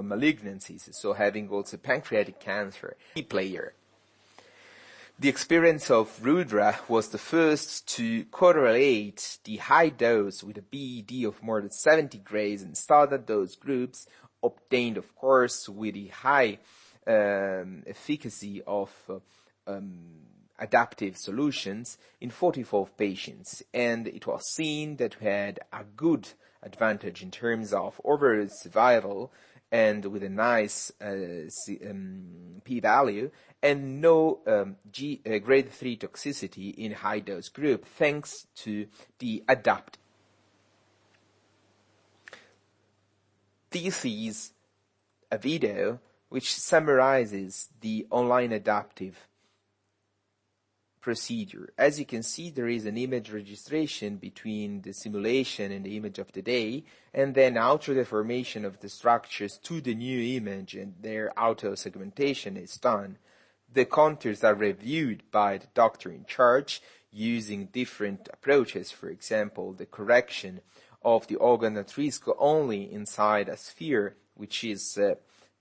malignancies, so having also pancreatic cancer, key player. The experience of Rudra was the first to correlate the high dose with a BED of more than 70 grays in standard dose groups, obtained, of course, with the high efficacy of adaptive solutions in 44 patients. And it was seen that we had a good advantage in terms of overall survival and with a nice p-value, and no grade 3 toxicity in high-dose group, thanks to the adapt. This is a video which summarizes the online adaptive procedure. As you can see, there is an image registration between the simulation and the image of the day, and then auto-deformation of the structures to the new image, and their auto-segmentation is done. The contours are reviewed by the doctor in charge using different approaches. For example, the correction of the organ at risk only inside a sphere, which is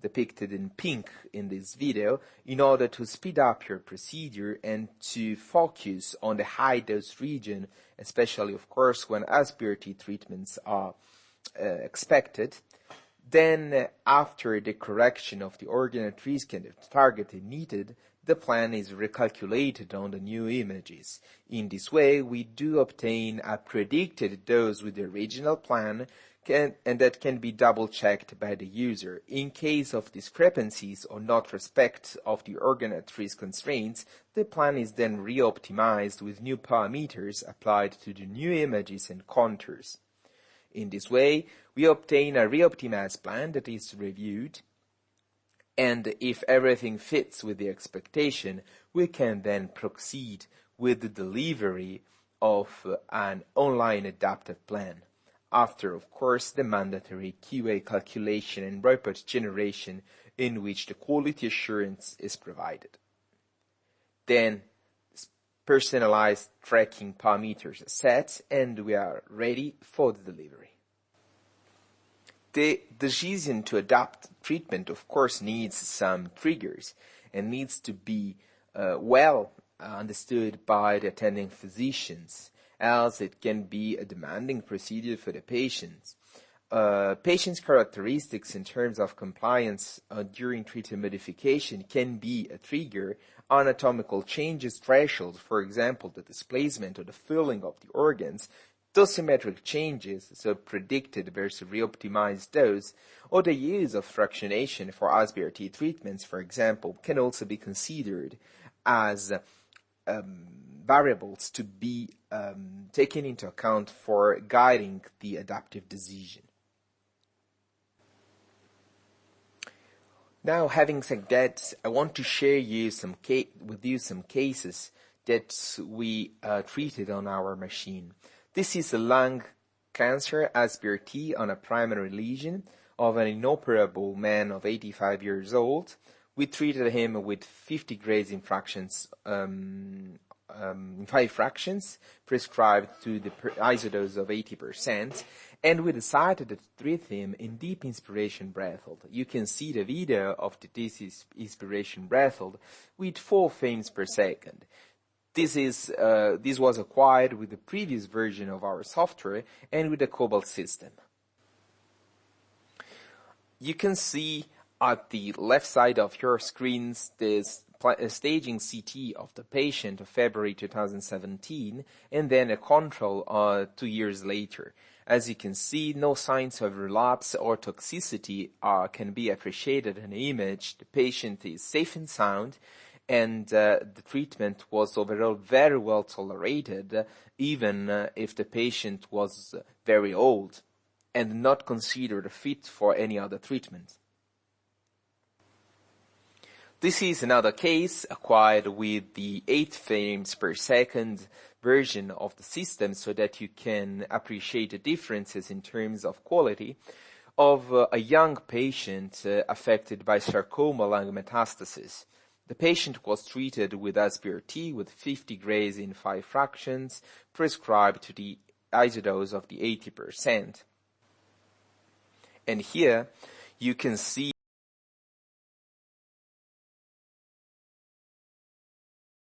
depicted in pink in this video, in order to speed up your procedure and to focus on the high dose region, especially of course when SBRT treatments are expected. Then after the correction of the organ at risk and the target needed, the plan is recalculated on the new images. In this way, we do obtain a predicted dose with the original plan, and that can be double-checked by the user. In case of discrepancies or not respect of the organ at risk constraints, the plan is then re-optimized with new parameters applied to the new images and contours. In this way, we obtain a re-optimized plan that is reviewed, and if everything fits with the expectation, we can then proceed with the delivery of an online adaptive plan. After, of course, the mandatory QA calculation and report generation in which the quality assurance is provided. Then, personalized tracking parameters are set, and we are ready for the delivery. The decision to adapt treatment, of course, needs some triggers and needs to be well understood by the attending physicians, else it can be a demanding procedure for the patients. Patients' characteristics in terms of compliance during treatment modification can be a trigger. Anatomical changes threshold, for example, the displacement or the filling of the organs, dosimetric changes, so predicted versus re-optimized dose, or the use of fractionation for SBRT treatments, for example, can also be considered as variables to be taken into account for guiding the adaptive decision. Now, having said that, I want to share with you some cases that we treated on our machine. This is a lung cancer SBRT on a primary lesion of an inoperable man of 85 years old. We treated him with 50 grays in fractions, 5 fractions, prescribed to the isodose of 80%, and we decided to treat him in deep inspiration breath hold. You can see the video of the deep inspiration breath hold with 4 frames per second. This was acquired with the previous version of our software and with the Cobalt system. You can see at the left side of your screens this staging CT of the patient of February 2017, and then a control 2 years later. As you can see, no signs of relapse or toxicity can be appreciated in the image. The patient is safe and sound, and the treatment was overall very well tolerated, even if the patient was very old and not considered fit for any other treatment. This is another case acquired with the 8 frames per second version of the system, so that you can appreciate the differences in terms of quality of a young patient affected by sarcoma lung metastasis. The patient was treated with SBRT with 50 grays in 5 fractions, prescribed to the isodose of the 80%. And here you can see